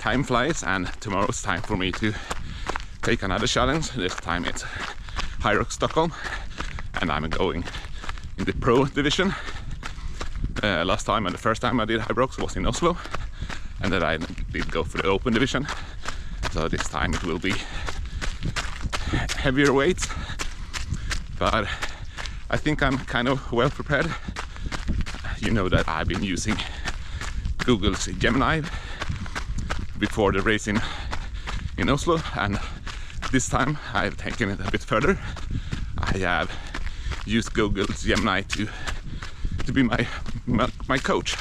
time flies, and tomorrow's time for me to take another challenge. This time it's Hyrox Stockholm, and I'm going in the Pro division. Last time and the first time I did Hyrox was in Oslo, and then I did go for the Open division. So this time it will be heavier weights, but I think I'm kind of well prepared. You know that I've been using Google's Gemini before the race in Oslo, and this time I've taken it a bit further. I have used Google's Gemini to be my coach,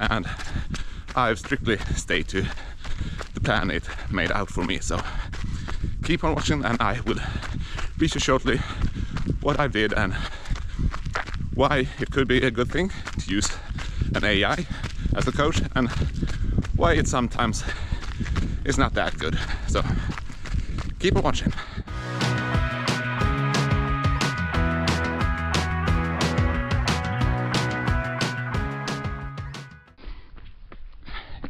and I've strictly stayed to the plan it made out for me. So keep on watching, and I will reach you shortly what I did and why it could be a good thing to use an AI as a coach, and why it sometimes is not that good. So keep on watching.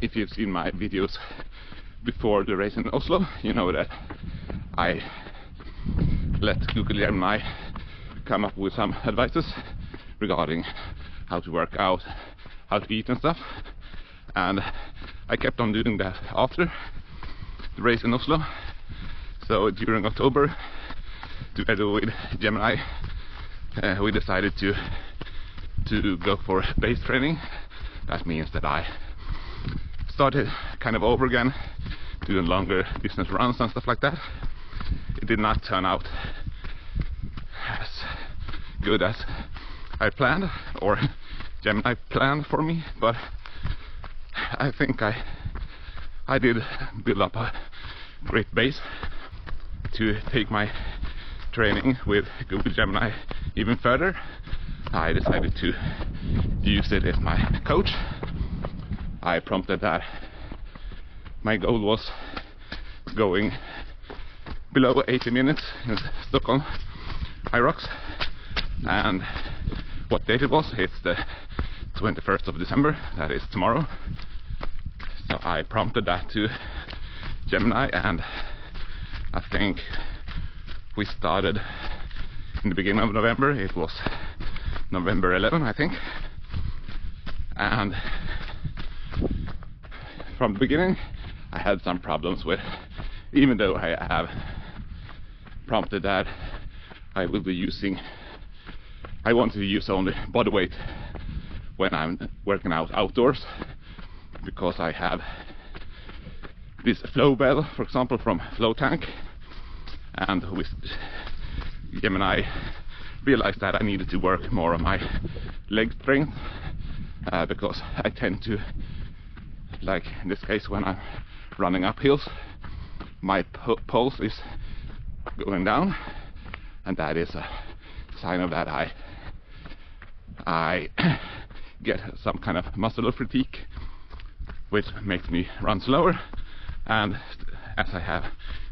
If you've seen my videos before the race in Oslo, you know that I let Google Gemini come up with some advices regarding how to work out, how to eat and stuff, and I kept on doing that after the race in Oslo. So during October, together with Gemini, we decided to go for base training. That means that I started kind of over again, doing longer distance runs and stuff like that. It did not turn out as good as I planned, or Gemini planned for me, but I think I did build up a great base to take my training with Google Gemini even further. I decided to use it as my coach. I prompted that my goal was going below 80 minutes in Stockholm Hyrox, and what date it was? It's the 21st of December, that is tomorrow. So I prompted that to Gemini, and I think we started in the beginning of November. It was November 11, I think, and from the beginning I had some problems with, even though I have prompted that I will be using, I want to use only body weight when I'm working out outdoors, because I have this flow bell, for example, from Flow Tank, and with Gemini realized that I needed to work more on my leg strength, because I tend to, like in this case when I'm running up hills, my pulse is going down, and that is a sign of that I get some kind of muscular fatigue, which makes me run slower, and as I have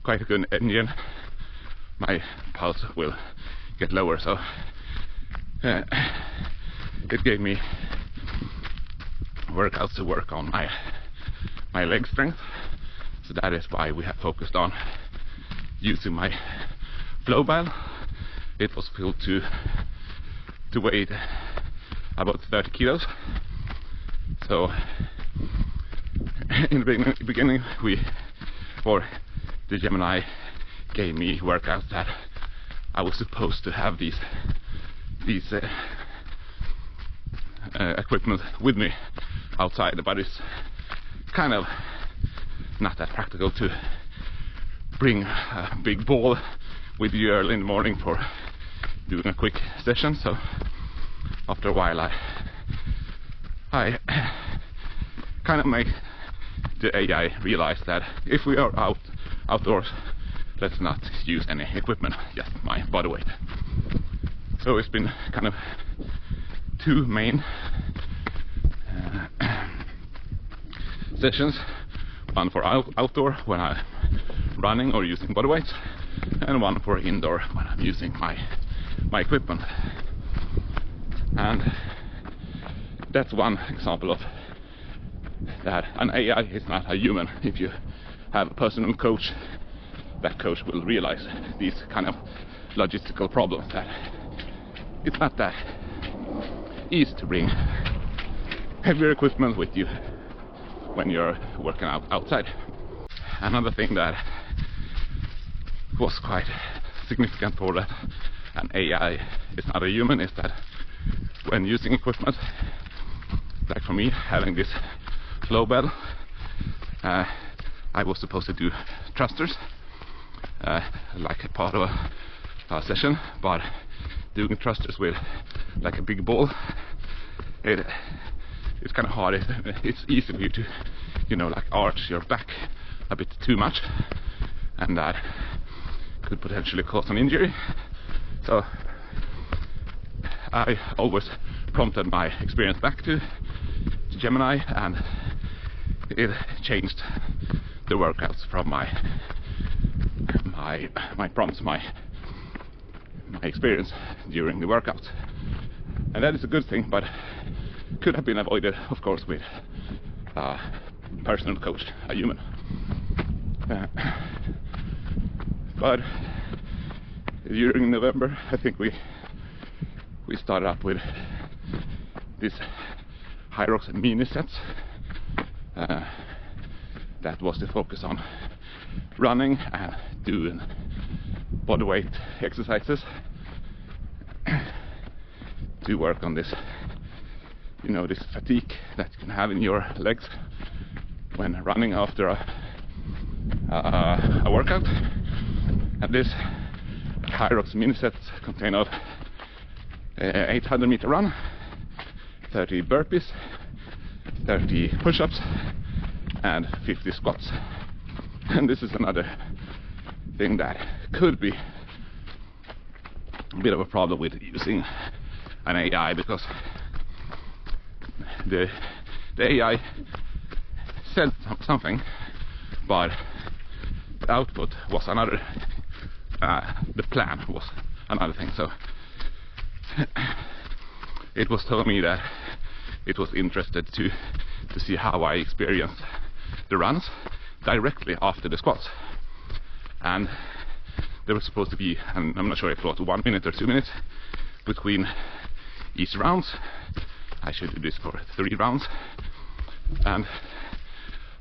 quite a good engine, my pulse will get lower. So it gave me workouts to work on my leg strength. So that is why we have focused on using my flow bell. It was filled to weight about 30 kilos. So in the beginning the Gemini gave me workouts that I was supposed to have these equipment with me outside, but it's kind of not that practical to bring a big ball with you early in the morning for doing a quick session. So after a while I kind of make the AI realize that if we are outdoors, let's not use any equipment, just my body weight. So it's been kind of two main sessions, one for outdoor when I'm running or using body weights, and one for indoor when I'm using my equipment. And that's one example of that an AI is not a human. If you have a personal coach, that coach will realize these kind of logistical problems, that it's not that easy to bring heavier equipment with you when you're working outside. Another thing that was quite significant for that an AI is not a human is that when using equipment, like for me, having this flow bed, I was supposed to do thrusters like a part of a session, but doing thrusters with like a big ball, it's kind of hard. It's easy for you to, you know, like arch your back a bit too much, and that could potentially cause an injury. So I always prompted my experience back to Gemini, and it changed the workouts from my prompts, my experience during the workout, and that is a good thing, but could have been avoided, of course, with a personal coach, a human. But during November, I think we started up with this Hyrox Mini-sets. That was the focus on running and doing bodyweight exercises to work on this, you know, this fatigue that you can have in your legs when running after a workout. And this Hyrox Mini-sets contain of 800 meter run, 30 burpees, 30 push-ups, and 50 squats. And this is another thing that could be a bit of a problem with using an AI, because the AI said something, but the output was another. The plan was another thing. So it was telling me that it was interested to see how I experienced the runs directly after the squats, and there was supposed to be, and I'm not sure if it was 1 minute or 2 minutes between each rounds. I should do this for 3 rounds, and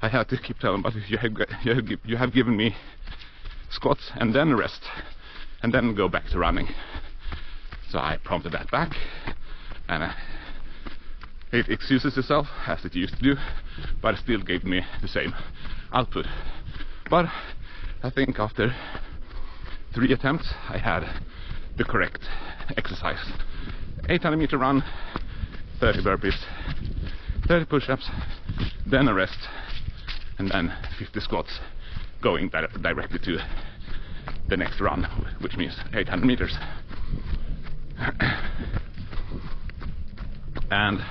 I had to keep telling, but you have given me squats and then rest and then go back to running. So I prompted that back, and it excuses itself as it used to do, but it still gave me the same output. But I think after 3 attempts I had the correct exercise: 800 meter run, 30 burpees, 30 push-ups, then a rest, and then 50 squats, going directly to the next run, which means 800 meters. And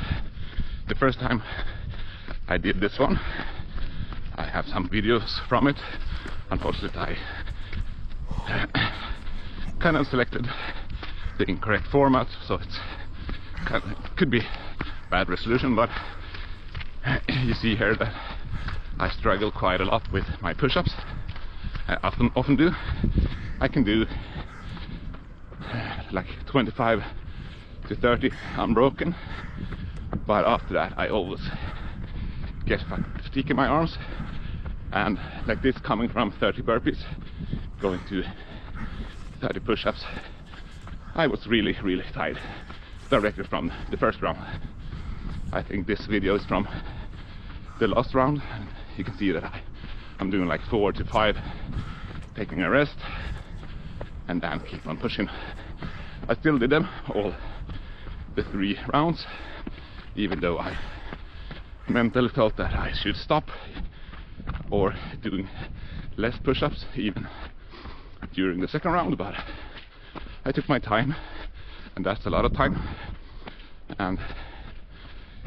the first time I did this one, I have some videos from it. Unfortunately, I kind of selected the incorrect format, so it could be bad resolution, but you see here that I struggle quite a lot with my push-ups. I often do. I can do like 25 to 30 unbroken, but after that I always get fatigue in my arms, and like this, coming from 30 burpees going to 30 push-ups, I was really tired directly from the first round. I think this video is from the last round, and you can see that I'm doing like 4 to 5, taking a rest, and then keep on pushing. I still did them all the 3 rounds, even though I mentally felt that I should stop or doing less push-ups even during the second round, but I took my time, and that's a lot of time, and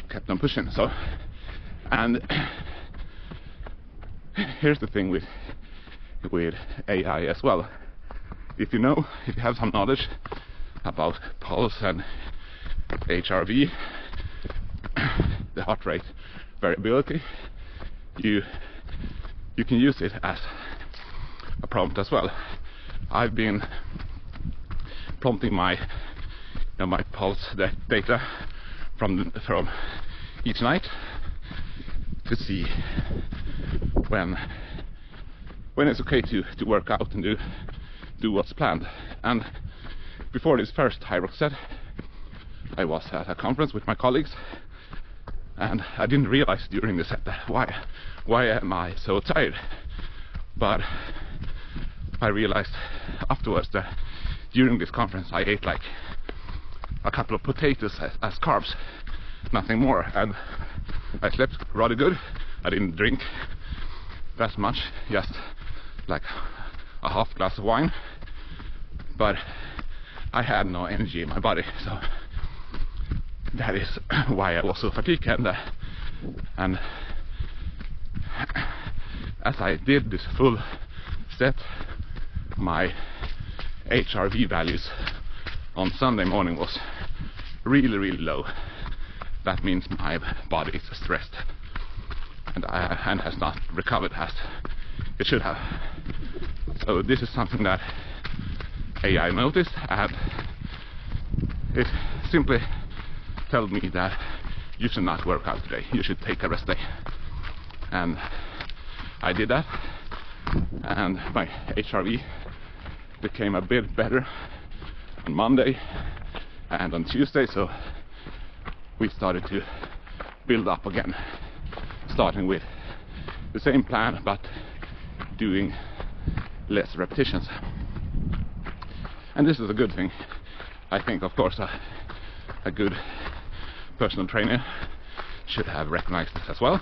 kept on pushing. So, and here's the thing with AI as well. If you have some knowledge about pulse and HRV, the heart rate variability, you can use it as a prompt as well. I've been prompting my my pulse data from each night to see when it's okay to work out and do what's planned. And before this first Hyrox set, I was at a conference with my colleagues, and I didn't realize during the set that why am I so tired? But I realized afterwards that during this conference I ate like a couple of potatoes as carbs, nothing more, and I slept rather good. I didn't drink that much, just like a half glass of wine, but I had no energy in my body, so that is why I was so fatigued. And as I did this full set, my HRV values on Sunday morning was really low. That means my body is stressed and has not recovered as it should have. So this is something that AI noticed, and it simply tells me that you should not work out today, you should take a rest day. And I did that, and my HRV became a bit better on Monday and on Tuesday, so we started to build up again, starting with the same plan but doing less repetitions. And this is a good thing. I think, of course, a good personal trainer should have recognized this as well.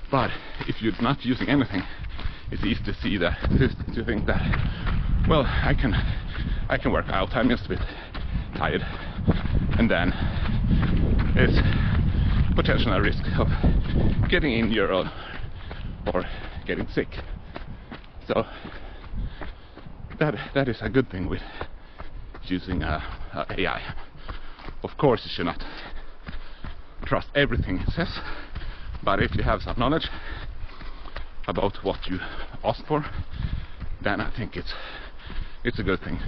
But if you're not using anything, it's easy to see that, to think that, well, I can work out, I'm just a bit tired, and then it's potential risk of getting injured or getting sick. So that is a good thing with using AI. Of course, you should not trust everything it says, but if you have some knowledge about what you ask for, then I think it's a good thing.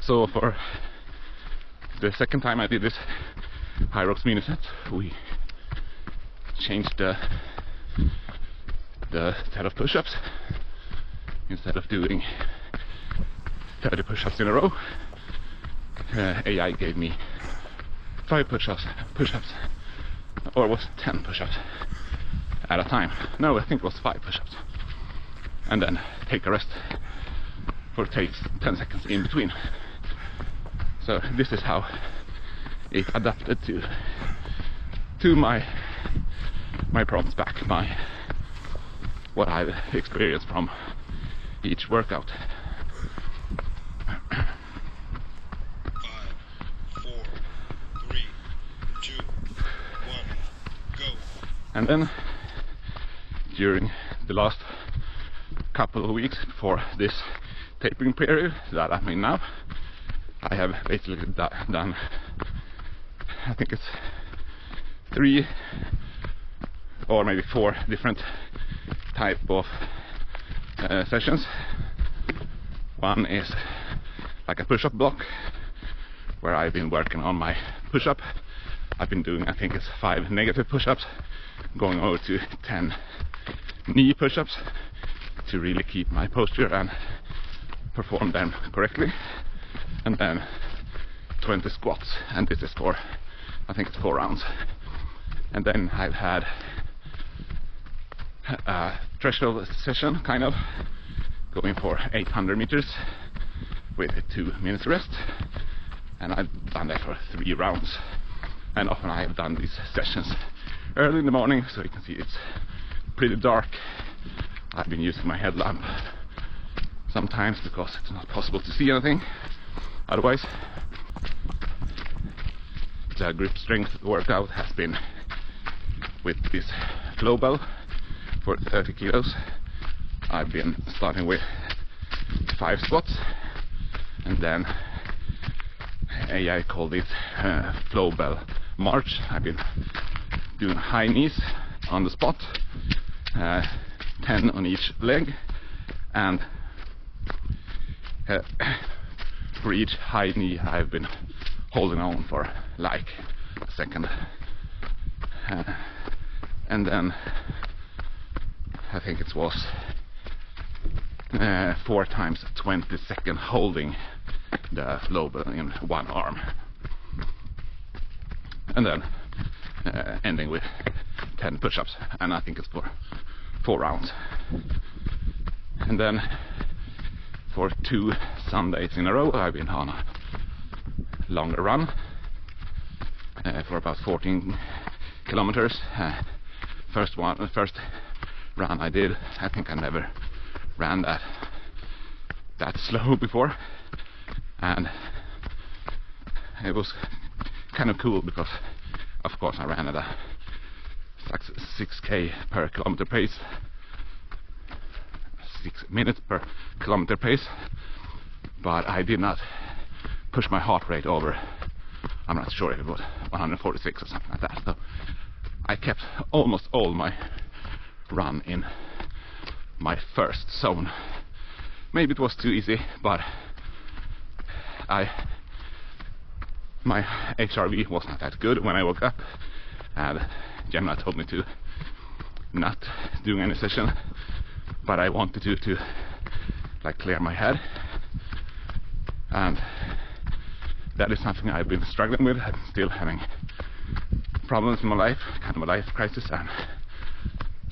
So for the second time I did this Hyrox Mini-sets, we changed the set of push-ups. Instead of doing 30 push-ups in a row, AI gave me 5 push-ups, or was 10 push-ups at a time. No, I think it was 5 push-ups, and then take a rest for 10 seconds in between. So this is how it adapted to my prompts back, what I've experienced from each workout. 5, 4, 3, 2, 1, go. And then during the last couple of weeks before this tapering period that I'm in now, I have basically done, I think it's 3 or maybe 4 different type of sessions. One is like a push-up block, where I've been working on my push-up. I've been doing, I think it's 5 negative push-ups, going over to 10 knee push-ups to really keep my posture and perform them correctly, and then 20 squats, and this is for, I think it's 4 rounds. And then I've had a threshold session, kind of going for 800 meters with 2 minutes rest, and I've done that for 3 rounds. And often I have done these sessions early in the morning, so you can see it's pretty dark. I've been using my headlamp sometimes because it's not possible to see anything otherwise. The grip strength workout has been with this flow bell for 30 kilos. I've been starting with 5 squats, and then AI called it flow bell march. I've been doing high knees on the spot, 10 on each leg, and for each high knee I've been holding on for like a second, and then I think it was 4 times 20 seconds holding the low bell in one arm, and then ending with 10 push-ups, and I think it's for 4 rounds. And then for 2 Sundays in a row I've been on a longer run for about 14 kilometers. First run I did, I think I never ran that slow before, and it was kind of cool because of course I ran at a 6k per kilometer pace, 6 minutes per kilometer pace, but I did not push my heart rate over, I'm not sure if it was 146 or something like that, so I kept almost all my run in my first zone. Maybe it was too easy, but my HRV was not that good when I woke up, and Gemini told me to not do any session, but I wanted to like clear my head, and that is something I've been struggling with. I'm still having problems in my life, kind of a life crisis, and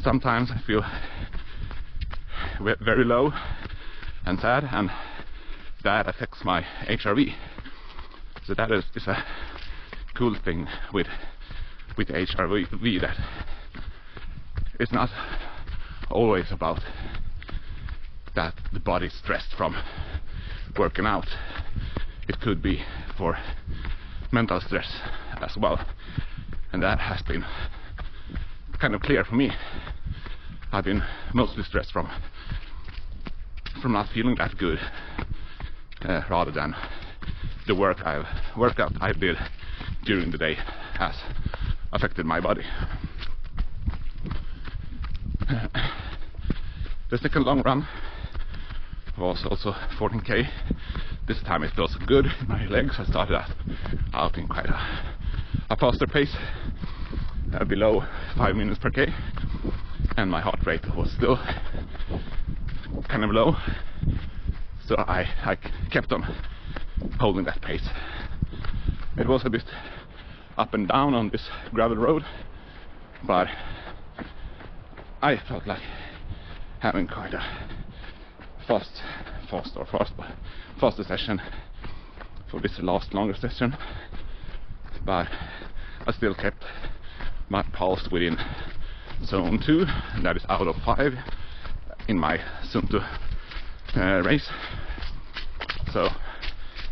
sometimes I feel very low and sad, and that affects my HRV. So that is a cool thing with HRV, that it's not always about that the body's stressed from working out. It could be for mental stress as well, and that has been kind of clear for me. I've been mostly stressed from not feeling that good, rather than the workout I did during the day has affected my body. The second long run was also 14k. This time it feels good in my legs. I started out in quite a faster pace, below 5 minutes per k, and my heart rate was still kind of low, so I kept on holding that pace. It was a bit up and down on this gravel road, but I felt like having quite a faster session for this last longer session, but I still kept my pulse within zone 2, and that is out of 5 in my zone 2 race. So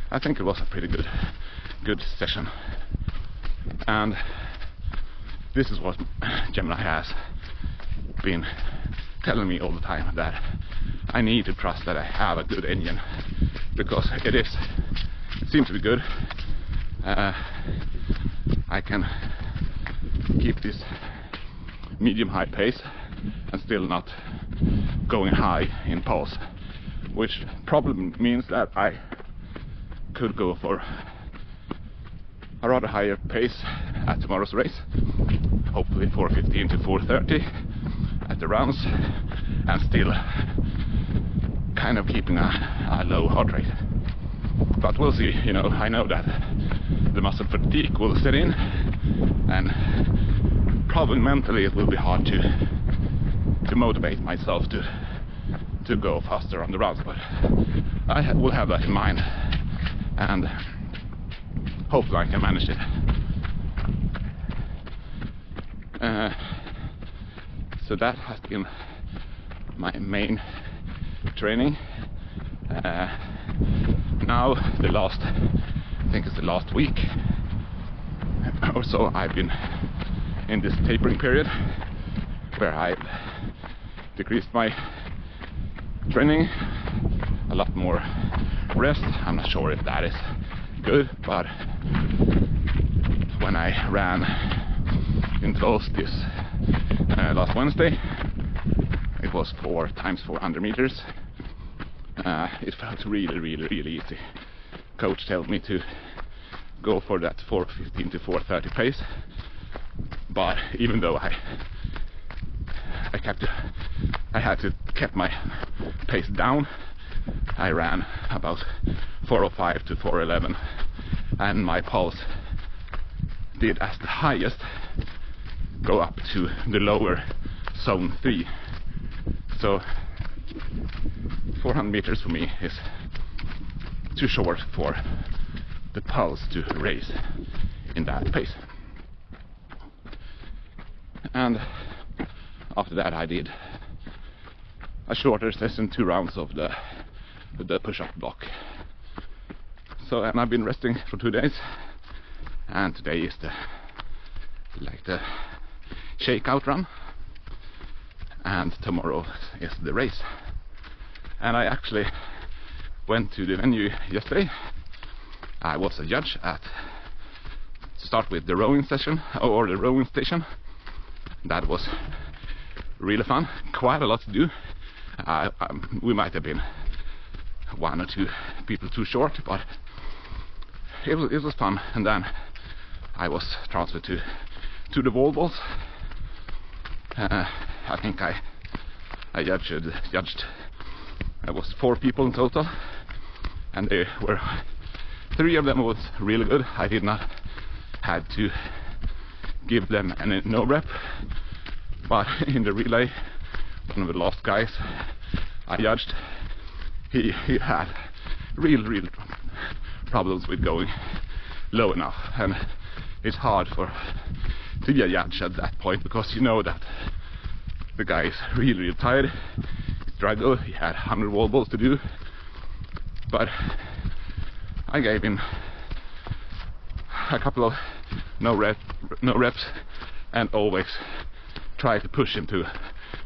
I think it was a pretty good session, and this is what Gemini has been telling me all the time, that I need to trust that I have a good engine, because it seems to be good. I can keep this medium high pace and still not going high in pulse, which probably means that I could go for a rather higher pace at tomorrow's race, hopefully 4:15 to 4:30 at the rounds, and still kind of keeping a low heart rate. But we'll see. You know, I know that the muscle fatigue will set in, and probably mentally it will be hard to motivate myself to go faster on the rounds, but I will have that in mind, and hopefully I can manage it. So that has been my main training. Now I think it's the last week or so, I've been in this tapering period where I've decreased my training, a lot more rest. I'm not sure if that is good, but when I ran in close this last Wednesday. It was 4 times 400 meters. It felt really easy. Coach told me to go for that 4:15 to 4:30 pace, but even though I had to keep my pace down, I ran about 4:05 to 4:11, and my pulse did as the highest go up to the lower zone 3. So 400 meters for me is too short for the pulse to raise in that pace. And after that I did a shorter session, 2 rounds of the push-up block. So, and I've been resting for 2 days, and today is the shakeout run, and tomorrow is the race. And I actually went to the venue yesterday. I was a judge to start with the rowing session, or the rowing station. That was really fun, quite a lot to do. We might have been 1 or 2 people too short, but it was fun. And then I was transferred to the wall balls. I think I judged. There was 4 people in total, and there were 3 of them was really good. I did not had to give them any no rep, but in the relay, one of the last guys I judged, he had real problems with going low enough, and it's hard to be a judge at that point, because you know that the guy is really tired. He struggled. He had 100 wall balls to do, but I gave him a couple of no reps, and always try to push him to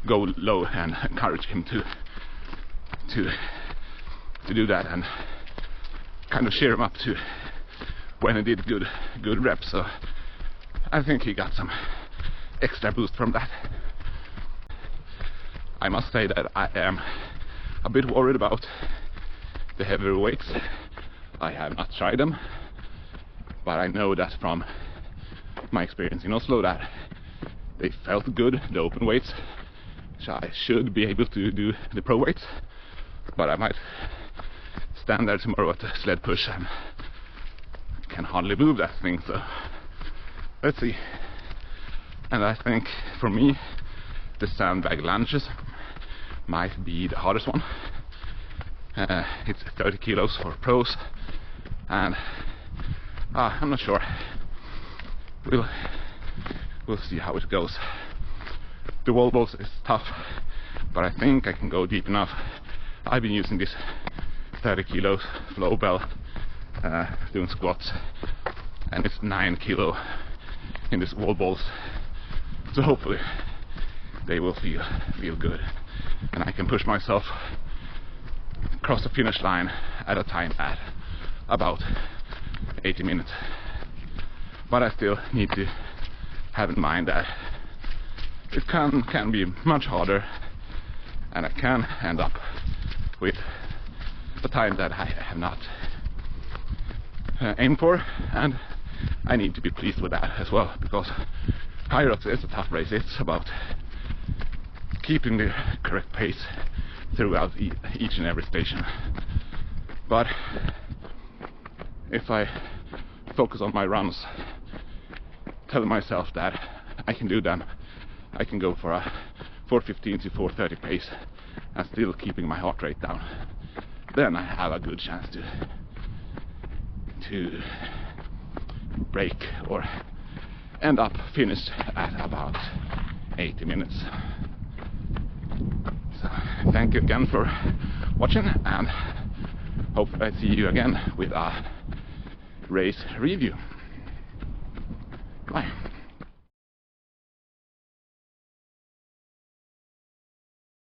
go low and encourage him to do that, and kind of cheer him up to when he did good reps. So I think he got some extra boost from that. I must say that I am a bit worried about the heavier weights. I have not tried them, but I know that from my experience in Oslo that they felt good, the open weights. So I should be able to do the pro weights, but I might stand there tomorrow at the sled push and can hardly move that thing, so let's see. And I think for me the sandbag lunges might be the hardest one. It's 30 kilos for pros, and I'm not sure. We'll see how it goes. The wall balls is tough, but I think I can go deep enough. I've been using this 30 kilos flow belt doing squats, and it's 9 kilo in this wall balls, so hopefully they will feel good, and I can push myself across the finish line at a time at about 80 minutes. But I still need to have in mind that it can be much harder, and I can end up with a time that I have not aimed for, and I need to be pleased with that as well, because Hyrox is a tough race. It's about keeping the correct pace throughout each and every station. But if I focus on my runs, tell myself that I can do them, I can go for a 4:15 to 4:30 pace and still keeping my heart rate down, then I have a good chance to break or end up finished at about 80 minutes. So thank you again for watching, and hope I see you again with a race review. Bye.